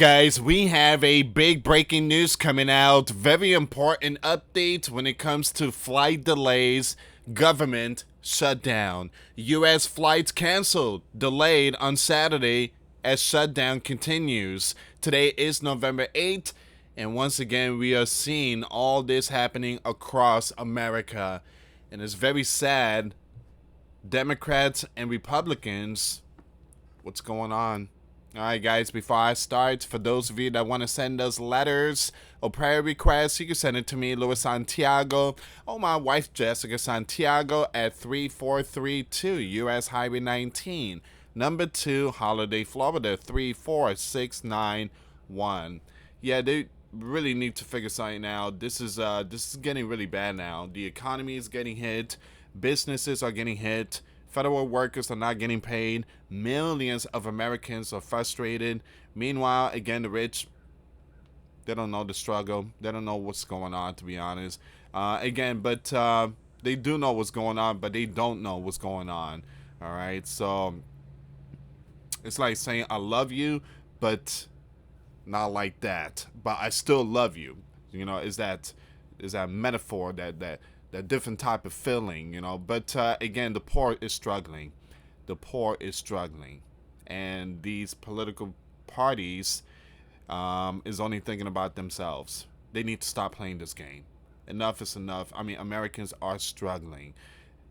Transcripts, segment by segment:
guys, we have a big breaking news coming out. Very important update when it comes to flight delays, government shutdown. US flights canceled, delayed on Saturday as shutdown continues. Today is November 8th, and once again, we are seeing all this happening across America. And it's very sad. Democrats and Republicans, what's going on? Alright guys, before I start, for those of you that want to send us letters or prayer requests, you can send it to me, US Santiago, or my wife Jessica Santiago at 3432 US Highway 19, number 2, Holiday, Florida 34691. Yeah, they really need to figure something out. This is getting really bad now. The economy is getting hit, businesses are getting hit. Federal workers are not getting paid. Millions of Americans are frustrated. Meanwhile, again, the rich, they don't know the struggle. They don't know what's going on, to be honest. But they do know what's going on, but they don't know what's going on. All right, so it's like saying I love you, but not like that. But I still love you. You know, is that metaphor that different type of feeling, you know. But again, the poor is struggling. The poor is struggling. And these political parties is only thinking about themselves. They need to stop playing this game. Enough is enough. I mean, Americans are struggling.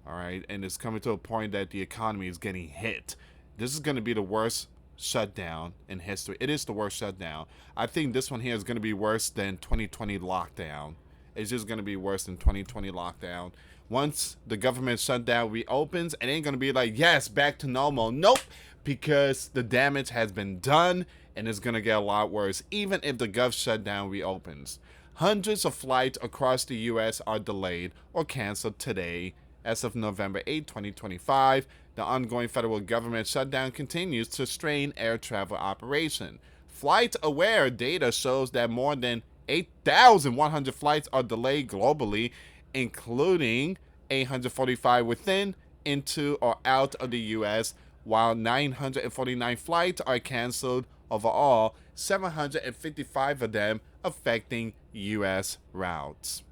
All right. And it's coming to a point that the economy is getting hit. This is going to be the worst shutdown in history. It is the worst shutdown. I think this one here is going to be worse than 2020 lockdown. It's just going to be worse than 2020 lockdown. Once the government shutdown reopens, it ain't going to be like, yes, back to normal. Nope, because the damage has been done, and it's going to get a lot worse, even if the gov shutdown reopens. Hundreds of flights across the U.S. are delayed or canceled today. As of November 8, 2025, the ongoing federal government shutdown continues to strain air travel operation. FlightAware data shows that more than 8,100 flights are delayed globally, including 845 within, into, or out of the U.S., while 949 flights are canceled overall, 755 of them affecting U.S. routes.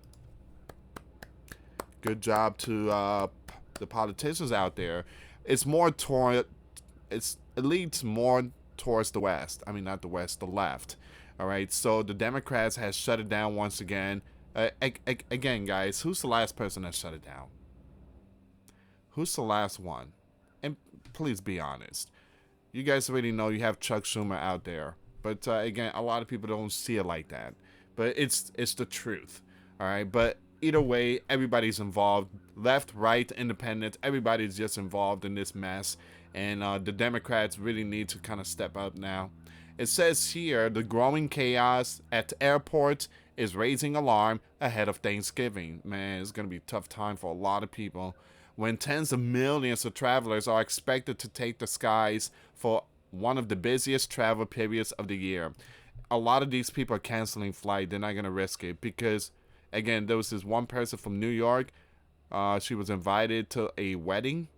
Good job to the politicians out there. It leads more towards the West. I mean, not the West, the left. All right, so the Democrats has shut it down once again. Again, guys, who's the last person that shut it down? Who's the last one? And please be honest. You guys already know you have Chuck Schumer out there. But again, a lot of people don't see it like that. But it's the truth. All right, but either way, everybody's involved. Left, right, independent, everybody's just involved in this mess. And the Democrats really need to kind of step up now. It says here, the growing chaos at airports is raising alarm ahead of Thanksgiving. Man, it's going to be a tough time for a lot of people when tens of millions of travelers are expected to take the skies for one of the busiest travel periods of the year. A lot of these people are canceling flight. They're not going to risk it because, again, there was this one person from New York. She was invited to a wedding,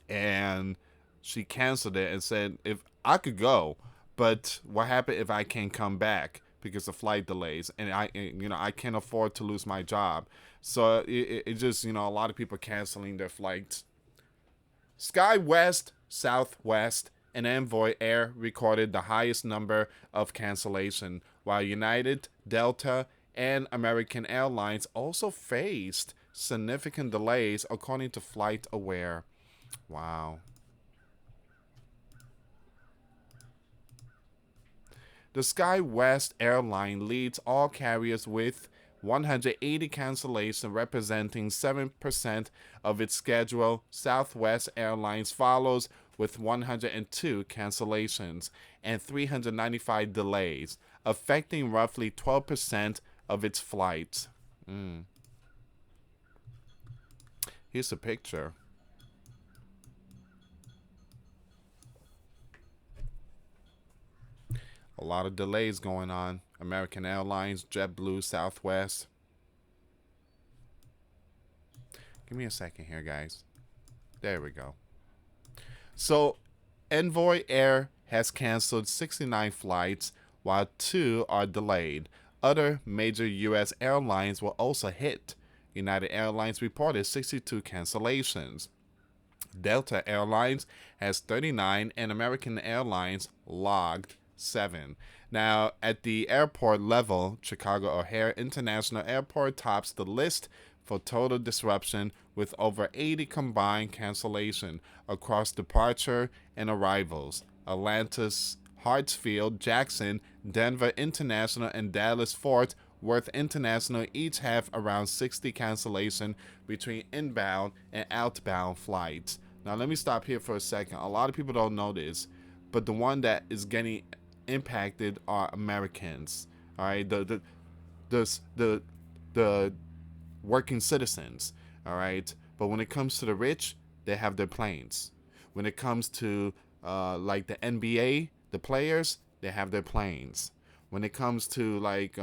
and she canceled it and said, if I could go, but what happened if I can't come back because of flight delays, and I can't afford to lose my job. So it just, a lot of people canceling their flights. SkyWest, Southwest, and Envoy Air recorded the highest number of cancellation, while United, Delta, and American Airlines also faced significant delays, according to FlightAware. Wow. The SkyWest airline leads all carriers with 180 cancellations, representing 7% of its schedule. Southwest Airlines follows with 102 cancellations and 395 delays, affecting roughly 12% of its flights. Here's a picture. A lot of delays going on. American Airlines, JetBlue, Southwest. Give me a second here, guys. There we go. So, Envoy Air has canceled 69 flights, while 2 are delayed. Other major U.S. airlines were also hit. United Airlines reported 62 cancellations. Delta Airlines has 39, and American Airlines logged 7. Now, at the airport level, Chicago O'Hare International Airport tops the list for total disruption with over 80 combined cancellation across departure and arrivals. Atlanta's Hartsfield, Jackson, Denver International, and Dallas Fort Worth International each have around 60 cancellation between inbound and outbound flights. Now, let me stop here for a second. A lot of people don't know this, but the one that is getting impacted are Americans. All right, the working citizens. All right, but when it comes to the rich, they have their planes. When it comes to like the NBA, the players, they have their planes. When it comes to like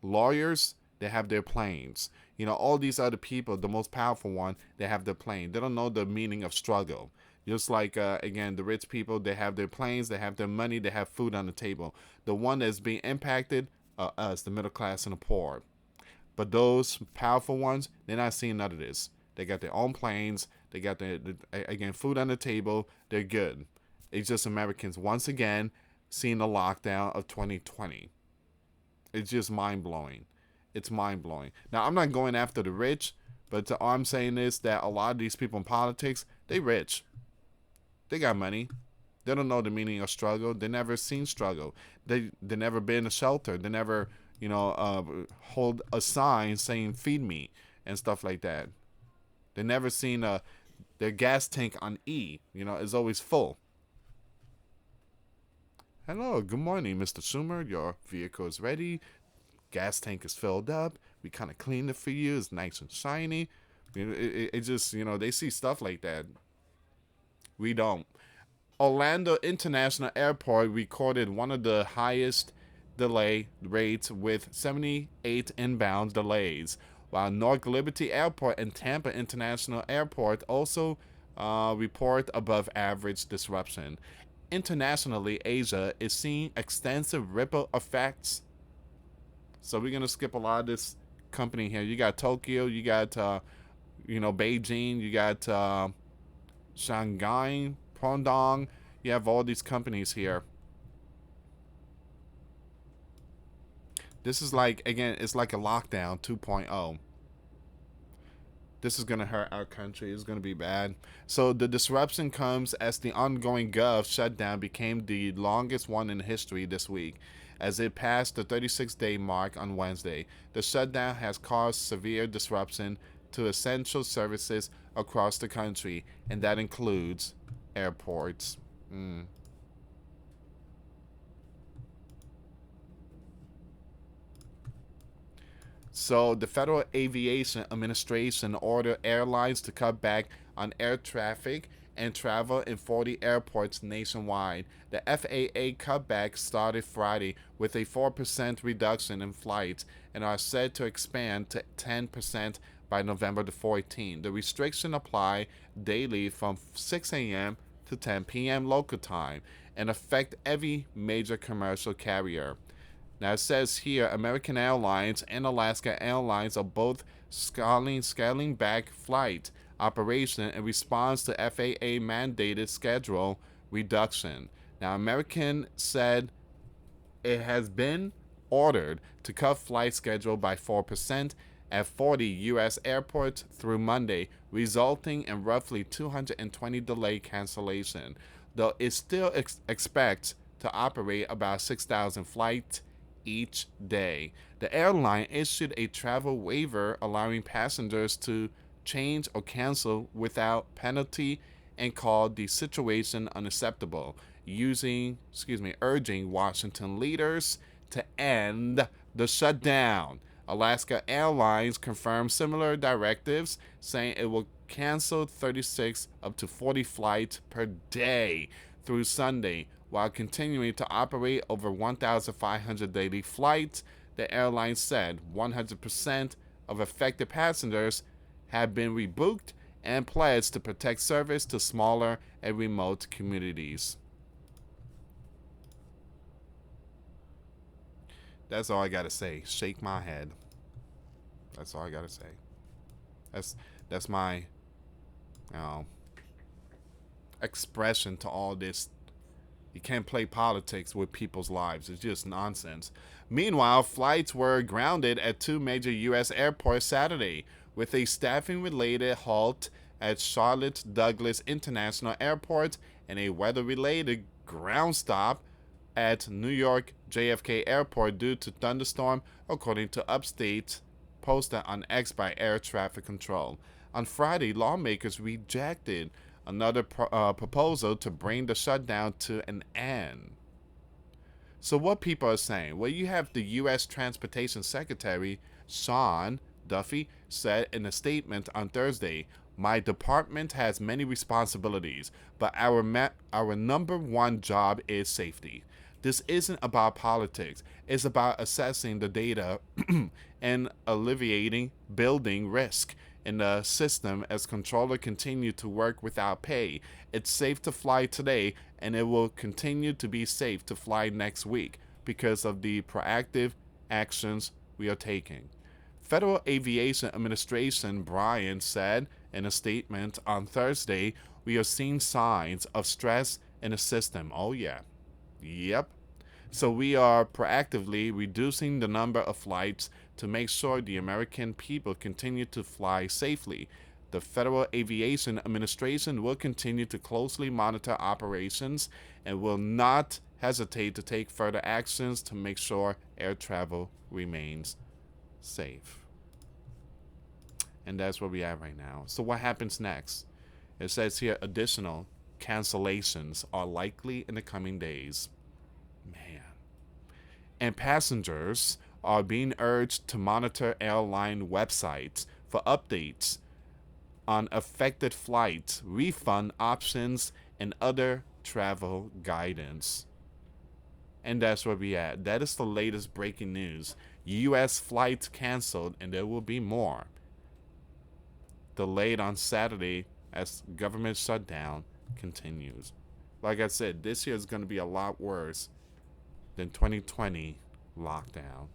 lawyers, they have their planes. You know, all these other people, the most powerful one, they have their plane. They don't know the meaning of struggle. Just like, again, the rich people, they have their planes, they have their money, they have food on the table. The one that's being impacted, us, the middle class and the poor. But those powerful ones, they're not seeing none of this. They got their own planes, they got again, food on the table, they're good. It's just Americans, once again, seeing the lockdown of 2020. It's just mind-blowing. It's mind-blowing. Now, I'm not going after the rich, but all I'm saying is that a lot of these people in politics, they rich. They got money. They don't know the meaning of struggle. They never seen struggle. They never been in a shelter. They never, hold a sign saying "feed me" and stuff like that. They never seen their gas tank on E. Is always full. Hello, good morning, Mr. Schumer. Your vehicle is ready. Gas tank is filled up. We kind of cleaned it for you. It's nice and shiny. It just, they see stuff like that. We don't. Orlando International Airport recorded one of the highest delay rates with 78 inbound delays, while North Liberty Airport and Tampa International Airport also report above average disruption. Internationally, Asia is seeing extensive ripple effects. So we're going to skip a lot of this company here. You got Tokyo, you got, Beijing, you got Shanghai, Pyeongchang. You have all these companies here. This is like, again, it's like a lockdown 2.0. This is going to hurt our country. It's going to be bad. So the disruption comes as the ongoing Gulf shutdown became the longest one in history this week. As it passed the 36-day mark on Wednesday, the shutdown has caused severe disruption to essential services across the country, and that includes airports. So the Federal Aviation Administration ordered airlines to cut back on air traffic and travel in 40 airports nationwide. The FAA cutback started Friday with a 4% reduction in flights and are set to expand to 10% by November the 14th. The restriction apply daily from 6 a.m. to 10 p.m. local time and affect every major commercial carrier. Now it says here American Airlines and Alaska Airlines are both scaling back flight operation in response to FAA mandated schedule reduction. Now American said it has been ordered to cut flight schedule by 4% at 40 U.S. airports through Monday, resulting in roughly 220 delay cancellation, though it still expects to operate about 6,000 flights each day. The airline issued a travel waiver allowing passengers to change or cancel without penalty and called the situation unacceptable, urging Washington leaders to end the shutdown. Alaska Airlines confirmed similar directives, saying it will cancel 36 up to 40 flights per day through Sunday, while continuing to operate over 1,500 daily flights. The airline said 100% of affected passengers have been rebooked and pledged to protect service to smaller and remote communities. That's all I gotta say. Shake my head. That's all I gotta say. That's that's my know, expression to all this. You can't play politics with people's lives. It's just nonsense. Meanwhile, flights were grounded at two major U.S. airports Saturday, with a staffing related halt at Charlotte Douglas International Airport and a weather related ground stop at New York JFK Airport due to thunderstorm, according to upstate posted on X by Air Traffic Control. On Friday, lawmakers rejected another proposal to bring the shutdown to an end. So what people are saying? Well, you have the U.S. Transportation Secretary Sean Duffy said in a statement on Thursday, "My department has many responsibilities, but our number one job is safety. This isn't about politics. It's about assessing the data and alleviating building risk in the system as controllers continue to work without pay. It's safe to fly today, and it will continue to be safe to fly next week because of the proactive actions we are taking." Federal Aviation Administration Brian said in a statement on Thursday, "We are seeing signs of stress in the system." Oh, yeah. Yep. So we are proactively reducing the number of flights to make sure the American people continue to fly safely. The Federal Aviation Administration will continue to closely monitor operations and will not hesitate to take further actions to make sure air travel remains safe. And that's where we are right now. So what happens next? It says here additional cancellations are likely in the coming days. Man. And passengers are being urged to monitor airline websites for updates on affected flights, refund options, and other travel guidance. And that's where we at. That is the latest breaking news. U.S. flights canceled, and there will be more. Delayed on Saturday as government shutdown continues. Like I said, this year is going to be a lot worse than 2020 lockdown.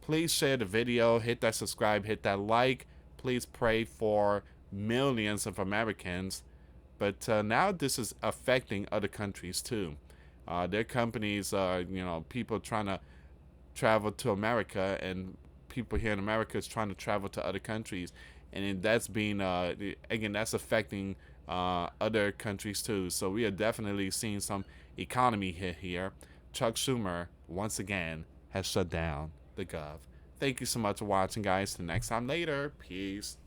Please share the video, hit that subscribe, hit that like. Please pray for millions of Americans. But now this is affecting other countries too. Their companies, people trying to travel to America, and people here in America is trying to travel to other countries, and that's being again, that's affecting other countries too. So we are definitely seeing some economy hit here. Chuck Schumer once again has shut down the gov. Thank you so much for watching, guys. Till next time later. Peace.